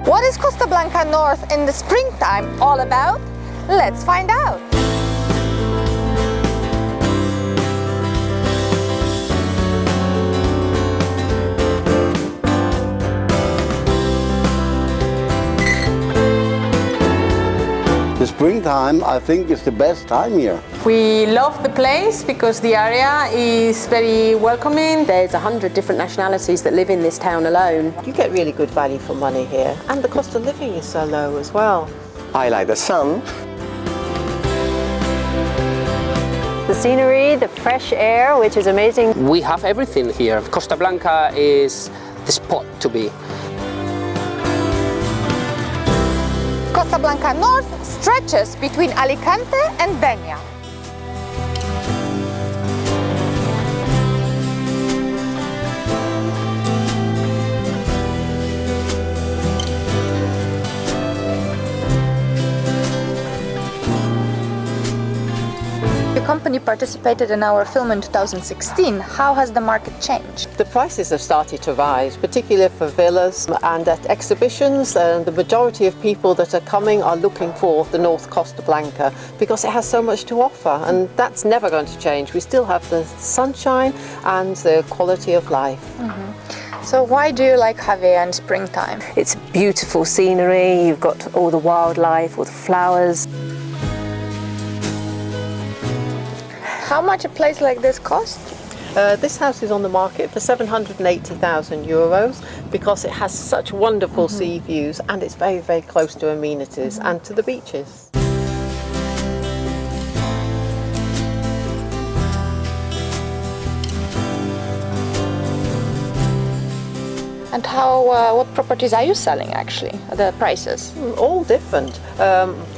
What is Costa Blanca Norte in the springtime all about? Let's find out! The springtime, I think, is the best time here. We love the place because the area is very welcoming. There's 100 different nationalities that live in this town alone. You get really good value for money here, and the cost of living is so low as well. I like the sun. The scenery, the fresh air, which is amazing. We have everything here. Costa Blanca is the spot to be. Costa Blanca Norte stretches between Alicante and Denia. The company participated in our film in 2016. How has the market changed? The prices have started to rise, particularly for villas and at exhibitions. The majority of people that are coming are looking for the North Costa Blanca because it has so much to offer, and that's never going to change. We still have the sunshine and the quality of life. So why do you like Javier in springtime? It's beautiful scenery, you've got all the wildlife, all the flowers. How much a place like this costs? This house is on the market for 780,000 euros because it has such wonderful sea views, and it's very, very close to amenities and to the beaches. And what properties are you selling actually? The prices? All different,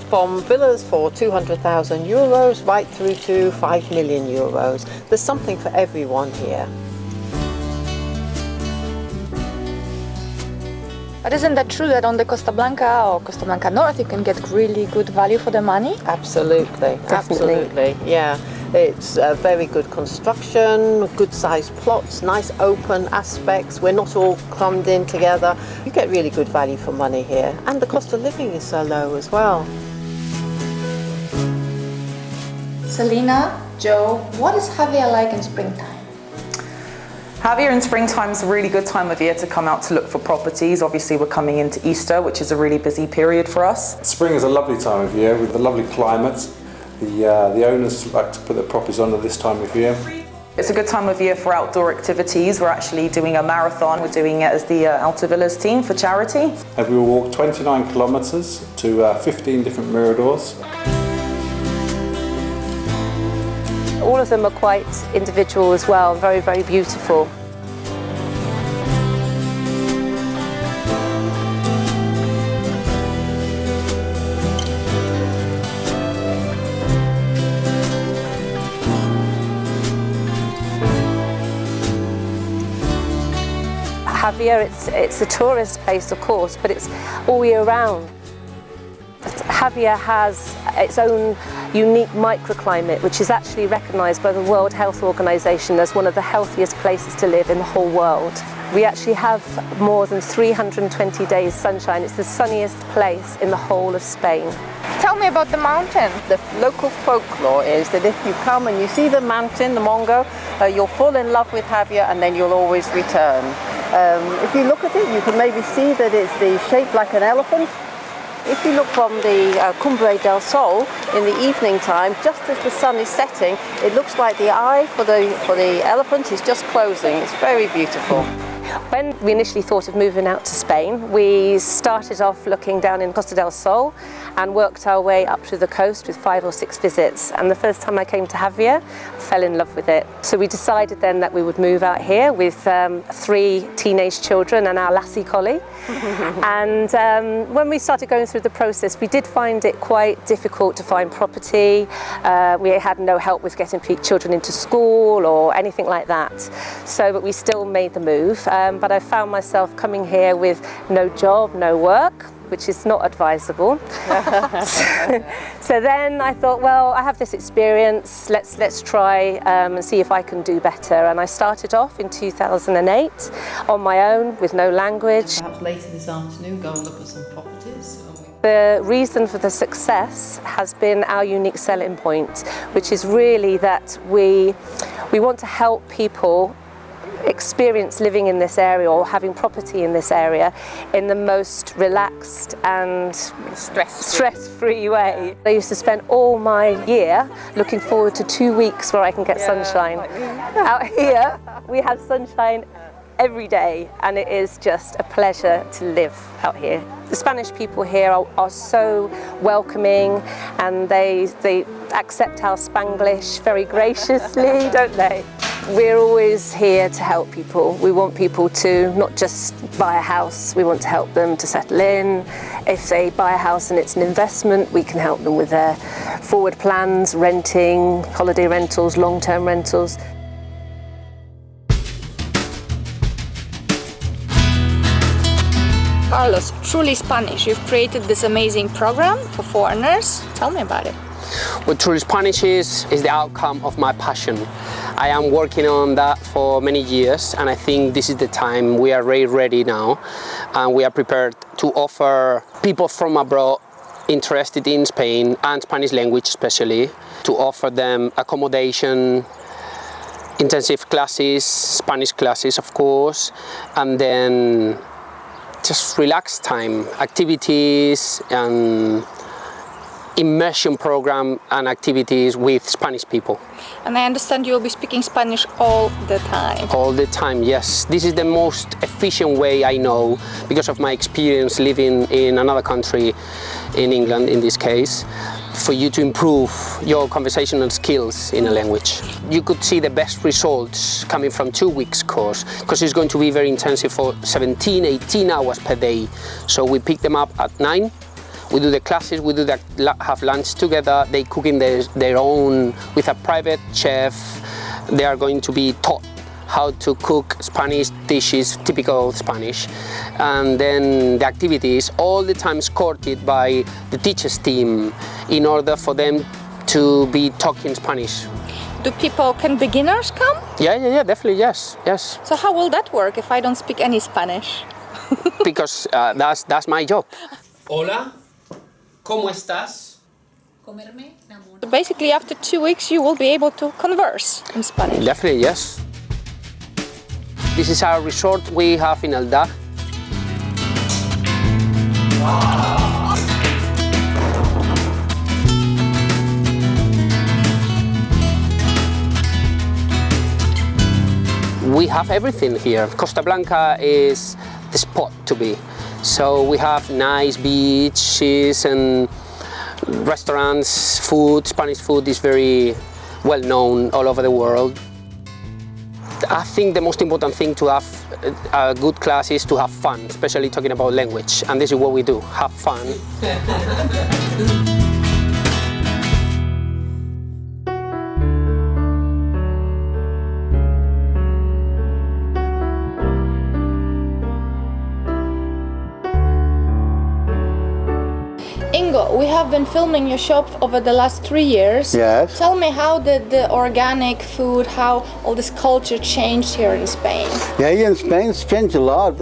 from villas for 200,000 euros right through to 5 million euros. There's something for everyone here. But isn't that true that on the Costa Blanca or Costa Blanca North you can get really good value for the money? Absolutely, absolutely, yeah. It's very good construction, good sized plots, nice open aspects. We're not all crammed in together. You get really good value for money here, and the cost of living is so low as well. Selena, Joe, what is Javier like in springtime? Javier in springtime is a really good time of year to come out to look for properties. Obviously we're coming into Easter, which is a really busy period for us. Spring is a lovely time of year with the lovely climate. The owners like to put their properties on at this time of year. It's a good time of year for outdoor activities. We're actually doing a marathon. We're doing it as the Alta Villas team for charity. And we will walk 29 kilometres to 15 different miradors. All of them are quite individual as well, very, very beautiful. Javier, it's a tourist place, of course, but it's all year round. Javier has its own unique microclimate, which is actually recognised by the World Health Organization as one of the healthiest places to live in the whole world. We actually have more than 320 days sunshine. It's the sunniest place in the whole of Spain. Tell me about the mountain. The local folklore is that if you come and you see the mountain, the Mongo, you'll fall in love with Javier and then you'll always return. If you look at it, you can maybe see that it's shaped like an elephant. If you look from the Cumbre del Sol in the evening time, just as the sun is setting, it looks like the eye for the elephant is just closing. It's very beautiful. When we initially thought of moving out to Spain, we started off looking down in Costa del Sol and worked our way up to the coast with 5 or 6 visits. And the first time I came to Javier, I fell in love with it. So we decided then that we would move out here with 3 teenage children and our lassie collie. And when we started going through the process, we did find it quite difficult to find property. We had no help with getting children into school or anything like that. But we still made the move. But I found myself coming here with no job, no work, which is not advisable. So then I thought, well, I have this experience, let's try and see if I can do better. And I started off in 2008 on my own with no language. Perhaps later this afternoon go and look at some properties. The reason for the success has been our unique selling point, which is really that we want to help people experience living in this area or having property in this area in the most relaxed and stress-free way. I used to spend all my year looking forward to 2 weeks where I can get sunshine. Out here we have sunshine every day, and it is just a pleasure to live out here. The Spanish people here are so welcoming, and they accept our Spanglish very graciously, don't they? We're always here to help people. We want people to not just buy a house, we want to help them to settle in. If they buy a house and it's an investment, we can help them with their forward plans, renting, holiday rentals, long-term rentals. Carlos, truly Spanish. You've created this amazing program for foreigners. Tell me about it. Well, Truly Spanish is the outcome of my passion. I am working on that for many years, and I think this is the time. We are ready now, and we are prepared to offer people from abroad interested in Spain and Spanish language especially, to offer them accommodation, intensive classes, Spanish classes of course, and then just relaxed time, activities and immersion program and activities with Spanish people. And I understand you'll be speaking Spanish all the time. All the time, yes. This is the most efficient way I know, because of my experience living in another country, in England in this case, for you to improve your conversational skills in a language. You could see the best results coming from 2 weeks course, because it's going to be very intensive for 17, 18 hours per day. So we pick them up at 9. We do the classes, we do have lunch together, they cook in their own, with a private chef. They are going to be taught how to cook Spanish dishes, typical Spanish. And then the activities, all the time escorted by the teachers team in order for them to be talking Spanish. Can beginners come? Yeah, definitely, yes. So how will that work if I don't speak any Spanish? Because that's my job. Hola, ¿cómo estás? So basically after 2 weeks you will be able to converse in Spanish. Definitely, yes. This is our resort we have in Alda. We have everything here. Costa Blanca is the spot to be. So we have nice beaches and restaurants, food. Spanish food is very well known all over the world. I think the most important thing to have a good class is to have fun, especially talking about language. And this is what we do, have fun. We have been filming your shop over the last 3 years. Yes. Tell me, how did the organic food, how all this culture changed here in Spain? Yeah, here in Spain it's changed a lot.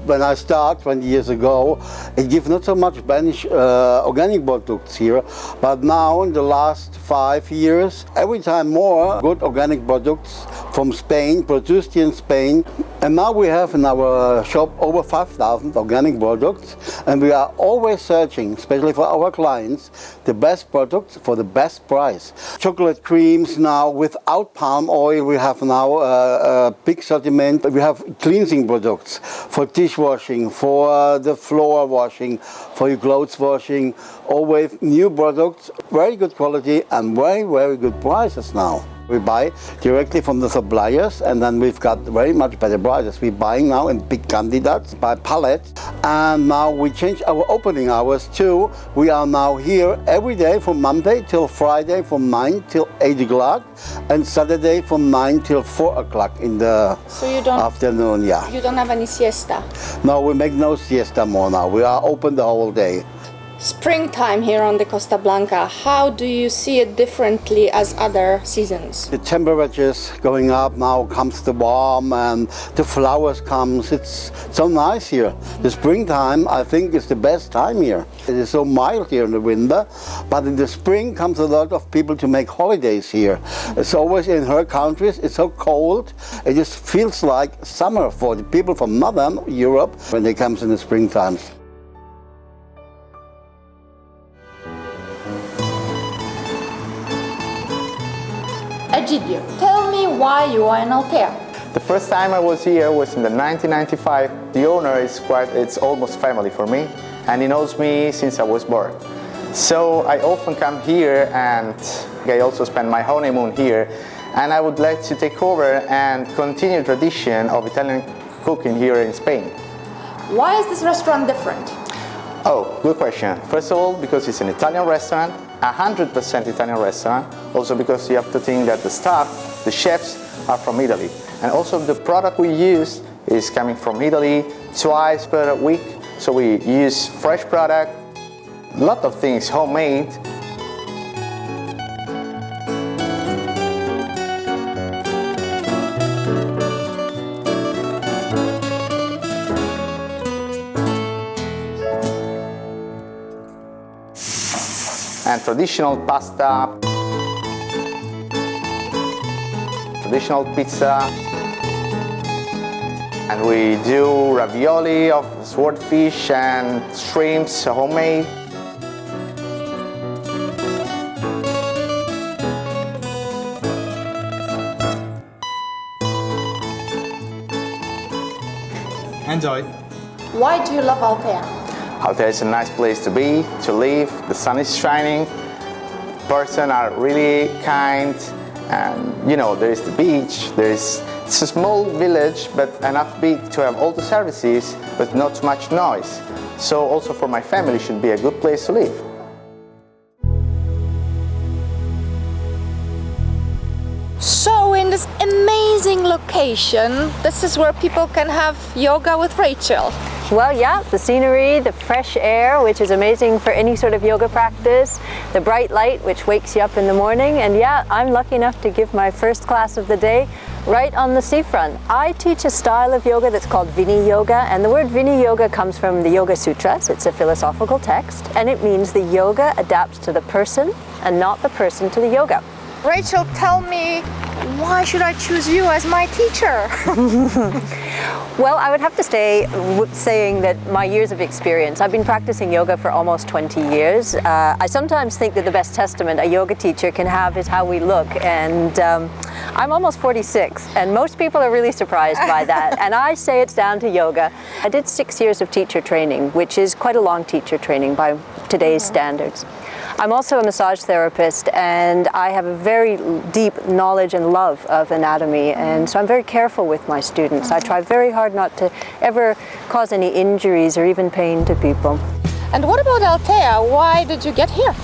When I started 20 years ago, it gave not so much Spanish organic products here, but now in the last 5 years, every time more good organic products from Spain, produced here in Spain. And now we have in our shop over 5,000 organic products, and we are always searching, especially for our clients, the best products for the best price. Chocolate creams now without palm oil. We have now a big assortment. We have cleansing products for dishwashing, for the floor washing, for your clothes washing. Always new products, very good quality and very, very good prices now. We buy directly from the suppliers, and then we've got very much better prices. We're buying now in big candidates by pallet, and now we change our opening hours too. We are now here every day from Monday till Friday from 9 till 8 o'clock, and Saturday from 9 till 4 o'clock in the afternoon. Yeah. You don't have any siesta? No, we make no siesta more now. We are open the whole day. Springtime here on the Costa Blanca, how do you see it differently as other seasons? The temperatures going up, now comes the warm and the flowers comes. It's so nice here. The springtime, I think, is the best time here. It is so mild here in the winter, but in the spring comes a lot of people to make holidays here. It's always in her countries, it's so cold. It just feels like summer for the people from Northern Europe when they come in the springtime. Egidio, tell me why you are in Altea. The first time I was here was in the 1995. The owner it's almost family for me, and he knows me since I was born. So I often come here, and I also spend my honeymoon here, and I would like to take over and continue tradition of Italian cooking here in Spain. Why is this restaurant different? Oh, good question. First of all, because it's an Italian restaurant, 100% Italian restaurant. Also because you have to think that the staff, the chefs, are from Italy. And also the product we use is coming from Italy twice per week. So we use fresh product, a lot of things homemade. And traditional pasta, traditional pizza, and we do ravioli of swordfish and shrimps, homemade. Enjoy. Why do you love Altea? Altea is a nice place to be, to live. The sun is shining. Persons are really kind, and you know there is the beach. It's a small village, but enough big to have all the services, but not too much noise. So also for my family, it should be a good place to live. So in this amazing location, this is where people can have yoga with Rachel. Well, yeah, the scenery, the fresh air, which is amazing for any sort of yoga practice, the bright light, which wakes you up in the morning, and yeah, I'm lucky enough to give my first class of the day right on the seafront. I teach a style of yoga that's called Vini Yoga, and the word Vini Yoga comes from the Yoga Sutras. It's a philosophical text, and it means the yoga adapts to the person and not the person to the yoga. Rachel, tell me, why should I choose you as my teacher? Well, I would have to stay saying that my years of experience, I've been practicing yoga for almost 20 years. I sometimes think that the best testament a yoga teacher can have is how we look, and I'm almost 46, and most people are really surprised by that, and I say it's down to yoga. I did 6 years of teacher training, which is quite a long teacher training by today's standards. I'm also a massage therapist, and I have a very deep knowledge and love of anatomy, and so I'm very careful with my students. I try very hard not to ever cause any injuries or even pain to people. And what about Altea? Why did you get here?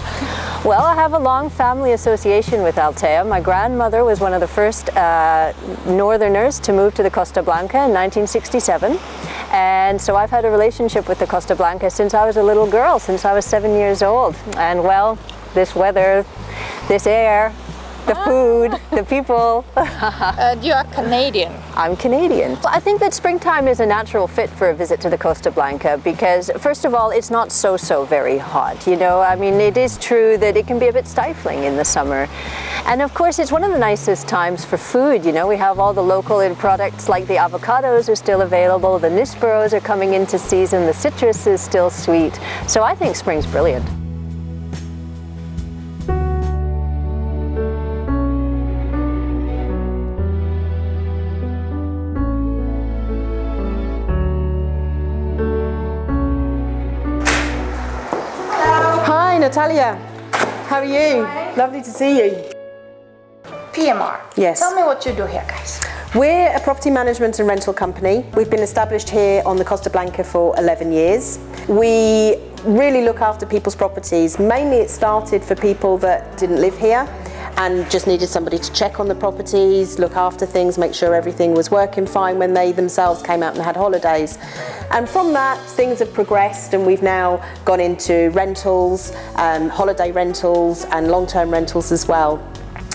Well, I have a long family association with Altea. My grandmother was one of the first northerners to move to the Costa Blanca in 1967. And so I've had a relationship with the Costa Blanca since I was a little girl, since I was 7 years old. And well, this weather, this air, the food, the people. You are Canadian. I'm Canadian. Well, I think that springtime is a natural fit for a visit to the Costa Blanca because, first of all, it's not so very hot. You know, I mean, it is true that it can be a bit stifling in the summer. And of course, it's one of the nicest times for food. You know, we have all the local products like the avocados are still available, the nisperos are coming into season, the citrus is still sweet. So I think spring's brilliant. Hi Natalia, how are you? Lovely to see you. PMR. Yes. Tell me what you do here, guys. We're a property management and rental company. We've been established here on the Costa Blanca for 11 years. We really look after people's properties. Mainly it started for people that didn't live here and just needed somebody to check on the properties, look after things, make sure everything was working fine when they themselves came out and had holidays. And from that, things have progressed and we've now gone into rentals, holiday rentals and long-term rentals as well.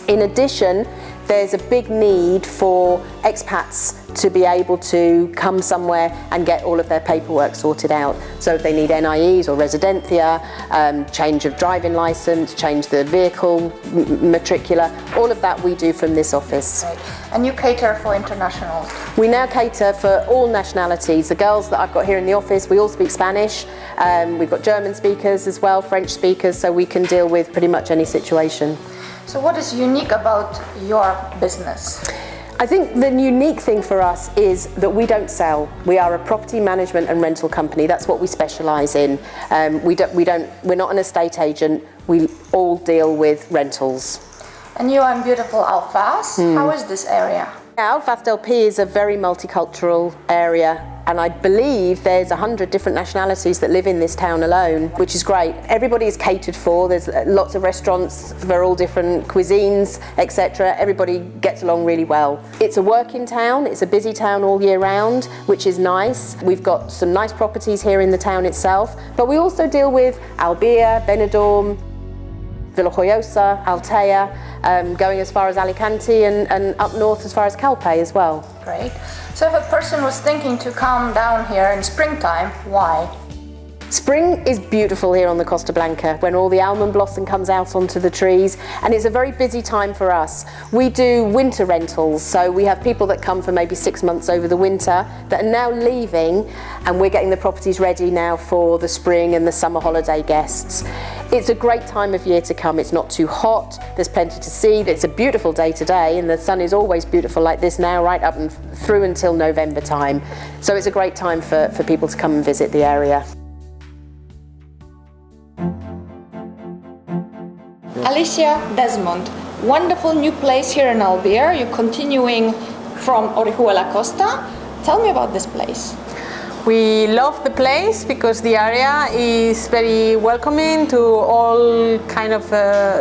In addition, there's a big need for expats to be able to come somewhere and get all of their paperwork sorted out. So if they need NIEs or residencia, change of driving license, change the vehicle matricula, all of that we do from this office. Right. And you cater for internationals? We now cater for all nationalities. The girls that I've got here in the office, we all speak Spanish. We've got German speakers as well, French speakers, so we can deal with pretty much any situation. So what is unique about your business? I think the unique thing for us is that we don't sell. We are a property management and rental company. That's what we specialise in. We're not an estate agent. We all deal with rentals. And you are in beautiful Alfaz. How is this area? Alfaz del Pi is a very multicultural area, and I believe there's 100 different nationalities that live in this town alone, which is great. Everybody is catered for. There's lots of restaurants for all different cuisines, etc. Everybody gets along really well. It's a working town. It's a busy town all year round, which is nice. We've got some nice properties here in the town itself, but we also deal with Albia, Benidorm, Villajoyosa, Altea, going as far as Alicante and up north as far as Calpe as well. Great. So if a person was thinking to come down here in springtime, why? Spring is beautiful here on the Costa Blanca when all the almond blossom comes out onto the trees, and it's a very busy time for us. We do winter rentals, so we have people that come for maybe 6 months over the winter that are now leaving, and we're getting the properties ready now for the spring and the summer holiday guests. It's a great time of year to come. It's not too hot, there's plenty to see. It's a beautiful day today, and the sun is always beautiful like this now, right up and through until November time. So it's a great time for people to come and visit the area. Alicia Desmond, wonderful new place here in Albia. You're continuing from Orihuela Costa. Tell me about this place. We love the place because the area is very welcoming to all kind of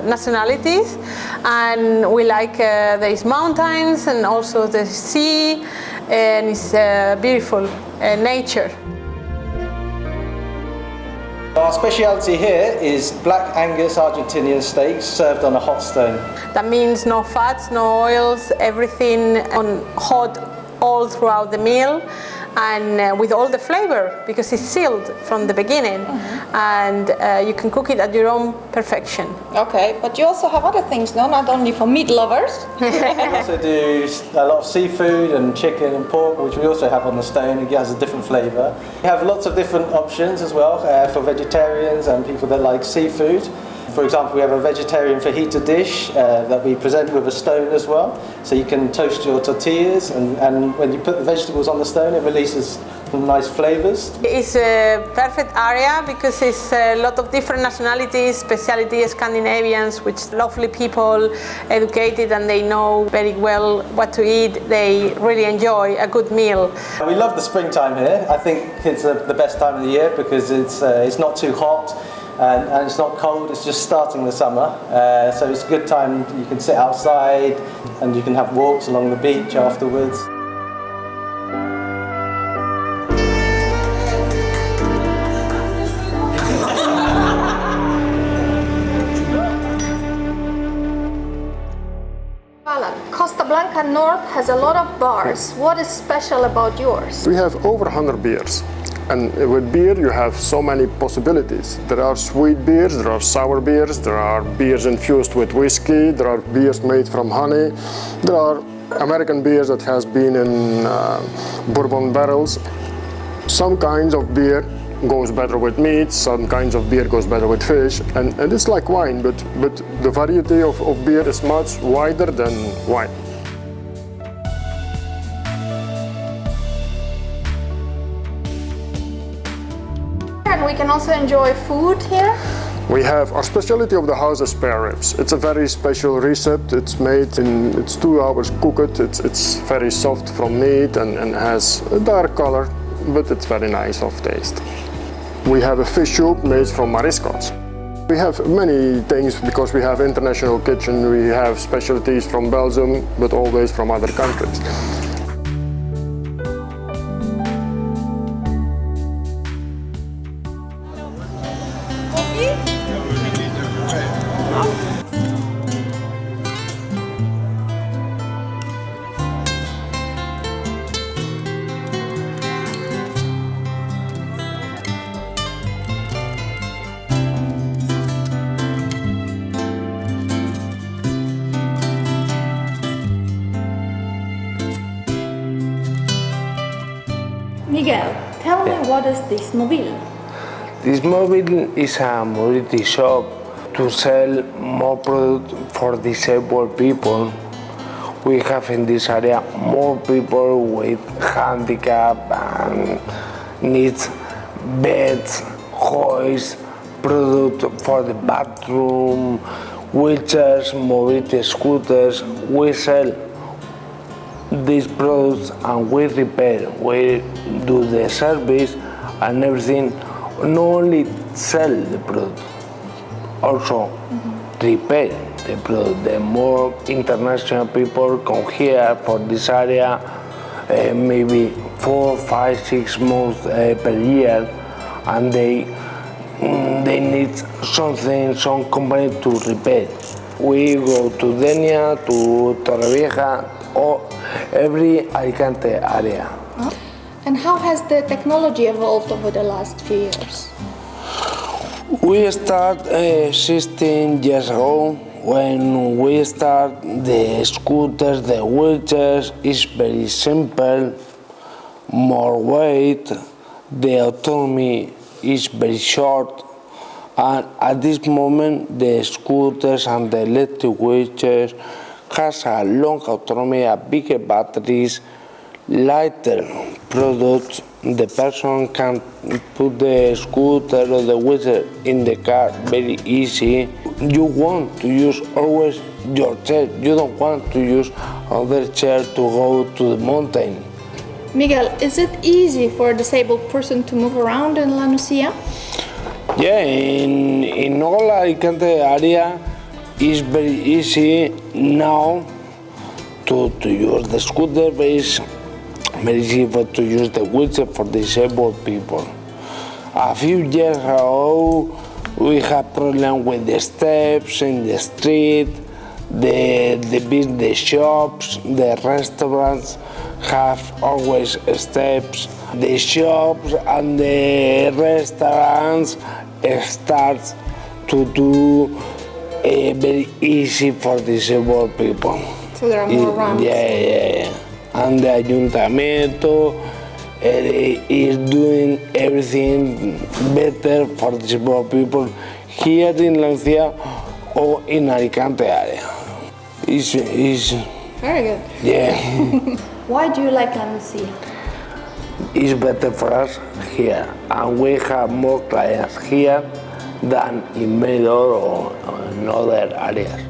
nationalities, and we like there is mountains and also the sea, and it's beautiful nature. Our speciality here is black Angus Argentinian steaks served on a hot stone. That means no fats, no oils, everything on hot all throughout the meal, and with all the flavor because it's sealed from the beginning, and you can cook it at your own perfection. Okay, but you also have other things, no? Not only for meat lovers. We also do a lot of seafood and chicken and pork, which we also have on the stone. It has a different flavour. We have lots of different options as well for vegetarians and people that like seafood. For example, we have a vegetarian fajita dish that we present with a stone as well. So you can toast your tortillas, and when you put the vegetables on the stone, it releases some nice flavours. It's a perfect area because it's a lot of different nationalities, especially Scandinavians, which lovely people, educated, and they know very well what to eat. They really enjoy a good meal. We love the springtime here. I think it's the best time of the year because it's not too hot. And it's not cold, it's just starting the summer. So it's a good time, you can sit outside and you can have walks along the beach afterwards. Costa Blanca Norte has a lot of bars. What is special about yours? We have over 100 beers. And with beer you have so many possibilities. There are sweet beers, there are sour beers, there are beers infused with whiskey, there are beers made from honey, there are American beers that has been in bourbon barrels. Some kinds of beer goes better with meat, some kinds of beer goes better with fish, and it's like wine, but the variety of beer is much wider than wine. And we can also enjoy food here. We have our specialty of the house is spare ribs. It's a very special recipe. It's made in, it's 2 hours cooked. It's very soft from meat and has a dark color, but it's very nice of taste. We have a fish soup made from mariscos. We have many things because we have international kitchen. We have specialties from Belgium, but always from other countries. Miguel, tell me what is this mobile? This mobile is a mobility shop to sell more products for disabled people. We have in this area more people with handicap and needs beds, hoists, products for the bathroom, wheelchairs, mobility scooters. We sell these products and we repair. We do the service and everything. Not only sell the product, also repair the product. The more international people come here for this area, maybe 4, 5, 6 months per year, and they need something, some company to repair. We go to Denia, to Torrevieja, or every Alicante area. And how has the technology evolved over the last few years? We started 16 years ago. When we start the scooters, the wheelchairs, it's very simple, more weight, the autonomy is very short, and at this moment the scooters and the electric wheelchairs has a long autonomy, a bigger batteries, lighter products. The person can put the scooter or the wheelchair in the car very easy. You want to use always your chair. You don't want to use other chair to go to the mountain. Miguel, is it easy for a disabled person to move around in La Nucía? Yeah, in all Alicante area, it's very easy now to use the scooter, but it's very easy to use the wheelchair for disabled people. A few years ago, we had problem with the steps in the street, the business shops, the restaurants have always steps. The shops and the restaurants start to do very easy for disabled people. So there are more ramps. Yeah. And the Ayuntamiento is doing everything better for disabled people here in La Nucía or in Alicante area. It's very good. Yeah. Why do you like La Nucía? It's better for us here, and we have more clients here than in Benidorm or in other areas.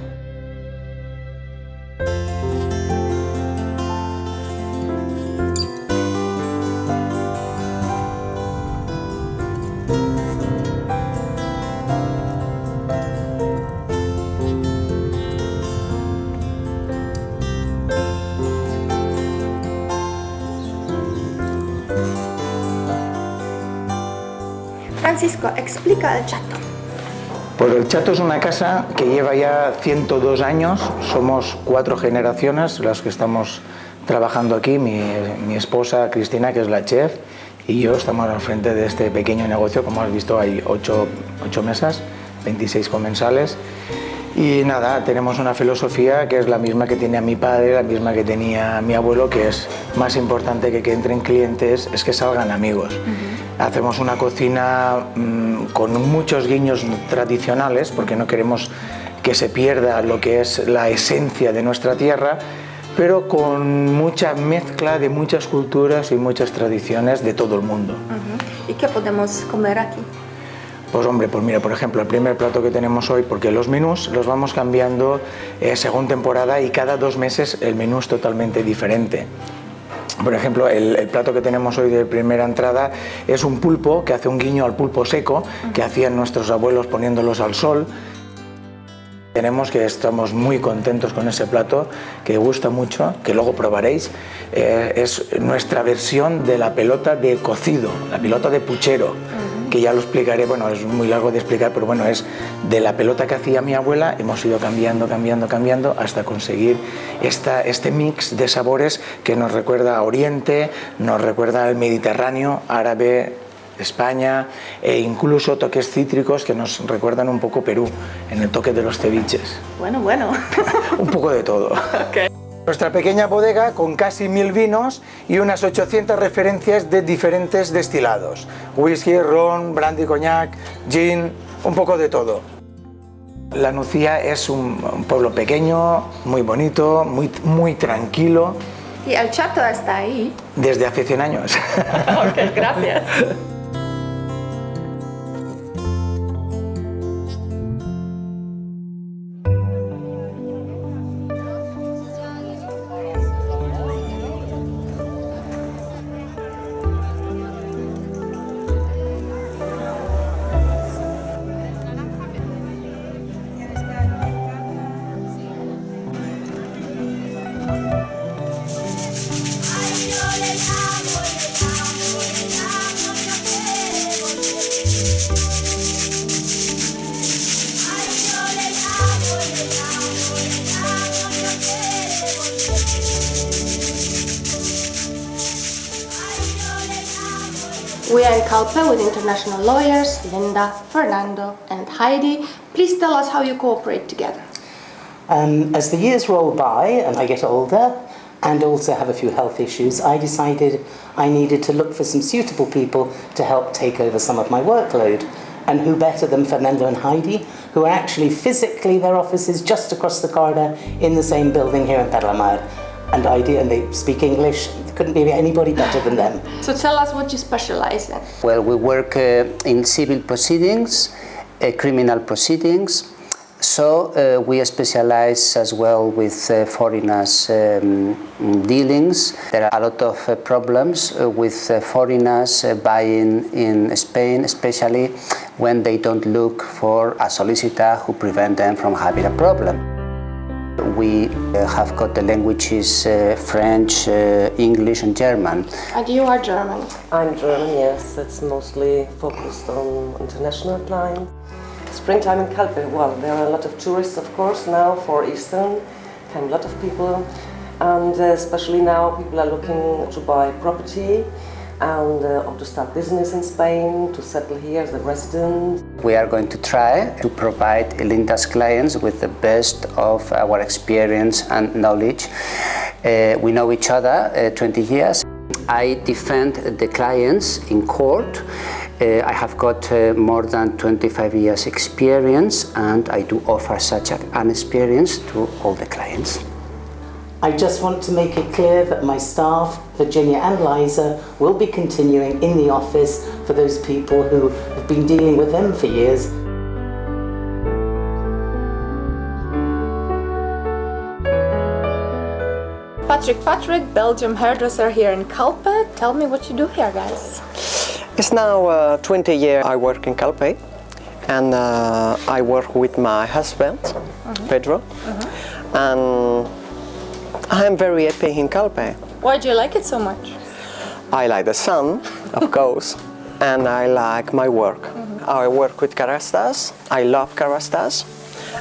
Francisco, explica el Chato. Pues el Chato es una casa que lleva ya 102 años, somos 4 generaciones las que estamos trabajando aquí, mi esposa Cristina, que es la chef, y yo estamos al frente de este pequeño negocio. Como has visto, hay 8 mesas, 26 comensales, y nada, tenemos una filosofía que es la misma que tenía mi padre, la misma que tenía mi abuelo, que es más importante que entren clientes, es que salgan amigos. Hacemos una cocina con muchos guiños tradicionales, porque no queremos que se pierda lo que es la esencia de nuestra tierra, pero con mucha mezcla de muchas culturas y muchas tradiciones de todo el mundo. ¿Y qué podemos comer aquí? Pues hombre, pues mira, por ejemplo, el primer plato que tenemos hoy, porque los menús los vamos cambiando según temporada y cada 2 meses el menú es totalmente diferente. Por ejemplo, el plato que tenemos hoy de primera entrada es un pulpo que hace un guiño al pulpo seco que hacían nuestros abuelos poniéndolos al sol. Tenemos que estamos muy contentos con ese plato, que gusta mucho, que luego probaréis. Es nuestra versión de la pelota de cocido, la pelota de puchero, que ya lo explicaré, bueno, es muy largo de explicar, pero bueno, es de la pelota que hacía mi abuela, hemos ido cambiando hasta conseguir este mix de sabores que nos recuerda a Oriente, nos recuerda al Mediterráneo, árabe, España e incluso toques cítricos que nos recuerdan un poco Perú, en el toque de los ceviches. Bueno. Un poco de todo. Okay. Nuestra pequeña bodega con casi 1000 vinos y unas 800 referencias de diferentes destilados. Whisky, ron, brandy, coñac, gin, un poco de todo. La Nucía es un pueblo pequeño, muy bonito, muy tranquilo. ¿Y el chato está ahí? Desde hace 100 años. Ok, gracias. We are in Calpe with international lawyers, Linda, Fernando and Heidi. Please tell us how you cooperate together. As the years roll by and I get older and also have a few health issues, I decided I needed to look for some suitable people to help take over some of my workload. And who better than Fernando and Heidi, who are actually physically their offices just across the corridor in the same building here in Perlamar. And they speak English. There couldn't be anybody better than them. So tell us what you specialize in. Well, we work in civil proceedings, criminal proceedings. So we specialize as well with foreigners dealings. There are a lot of problems with foreigners buying in Spain, especially when they don't look for a solicitor who prevent them from having a problem. We have got the languages French, English and German. And you are German? I'm German, yes. It's mostly focused on international clients. Springtime in Calpe, well, there are a lot of tourists, of course, now for Easter. Came a lot of people, and especially now people are looking to buy property and or to start business in Spain, to settle here as a resident. We are going to try to provide Linda's clients with the best of our experience and knowledge. We know each other 20 years. I defend the clients in court. I have got more than 25 years experience and I do offer such an experience to all the clients. I just want to make it clear that my staff, Virginia and Liza, will be continuing in the office for those people who have been dealing with them for years. Patrick, Belgium hairdresser here in Calpe. Tell me what you do here, guys. It's now 20 years I work in Calpe, and I work with my husband, Pedro, and I'm very happy in Calpe. Why do you like it so much? I like the sun, of course, and I like my work. I work with Carastas, I love Carastas,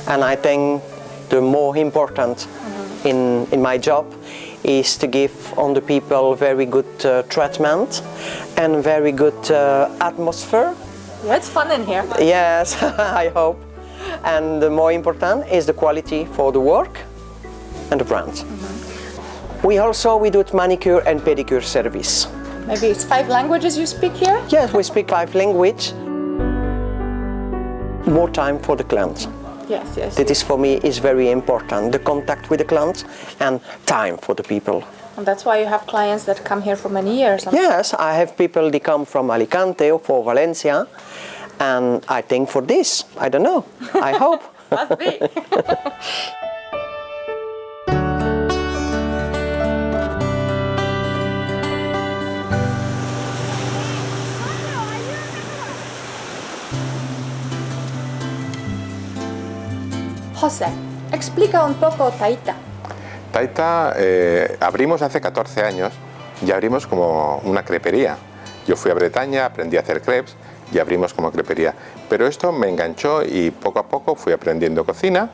and I think the more important in my job is to give on the people very good treatment and very good atmosphere. Yeah, it's fun in here. Yes, I hope. And the more important is the quality for the work and the brand. We do manicure and pedicure service. Maybe it's 5 languages you speak here? Yes, we speak 5 languages. More time for the client. Yes. That is for me is very important, the contact with the client and time for the people. And that's why you have clients that come here for many years. Yes, I have people that come from Alicante or from Valencia, And I think for this, I don't know, I hope. Must be. José, explica un poco Taita. Taita abrimos hace 14 años y abrimos como una crepería. Yo fui a Bretaña, aprendí a hacer crepes y abrimos como crepería. Pero esto me enganchó y poco a poco fui aprendiendo cocina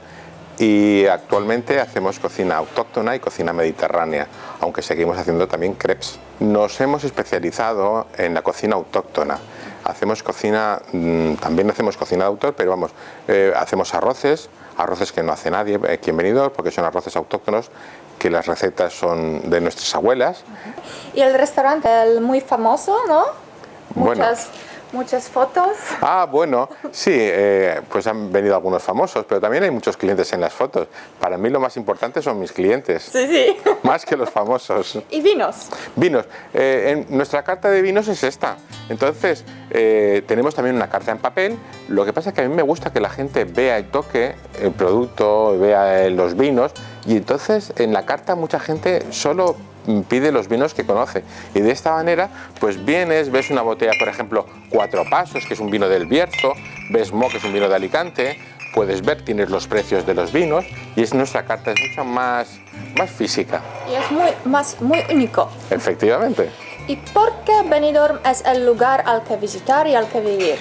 y actualmente hacemos cocina autóctona y cocina mediterránea, aunque seguimos haciendo también crepes. Nos hemos especializado en la cocina autóctona. Hacemos cocina, también hacemos cocina de autor, pero vamos, hacemos arroces que no hace nadie aquí en Benidorm, porque son arroces autóctonos, que las recetas son de nuestras abuelas. Y el restaurante, el muy famoso, ¿no? Muchas fotos. Ah, bueno, sí, pues han venido algunos famosos, pero también hay muchos clientes en las fotos. Para mí lo más importante son mis clientes. Sí, sí. Más que los famosos. ¿Y vinos? Vinos. Nuestra carta de vinos es esta. Entonces, tenemos también una carta en papel. Lo que pasa es que a mí me gusta que la gente vea y toque el producto, vea los vinos. Y entonces, en la carta mucha gente solo pide los vinos que conoce, y de esta manera pues vienes, ves una botella, por ejemplo, Cuatro Pasos, que es un vino del Bierzo, ves Mo, que es un vino de Alicante, puedes ver, tienes los precios de los vinos, y es nuestra carta, es mucho más física. Y es muy único. Efectivamente. ¿Y por qué Benidorm es el lugar al que visitar y al que vivir?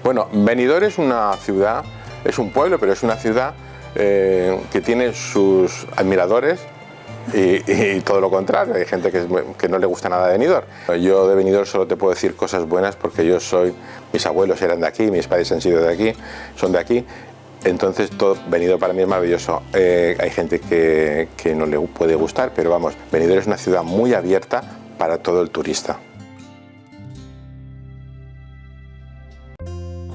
Bueno, Benidorm es una ciudad, es un pueblo, pero es una ciudad que tiene sus admiradores, y todo lo contrario, hay gente que no le gusta nada de Benidorm. Yo de Benidorm solo te puedo decir cosas buenas porque mis abuelos eran de aquí, mis padres han sido de aquí, son de aquí, entonces todo Benidorm para mí es maravilloso. Hay gente que no le puede gustar, pero vamos, Benidorm es una ciudad muy abierta para todo el turista.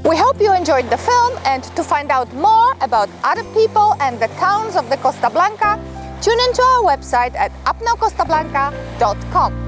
We hope you enjoyed the film, and to find out more about other people and the towns of the Costa Blanca, tune into our website at upnowcostablanca.com.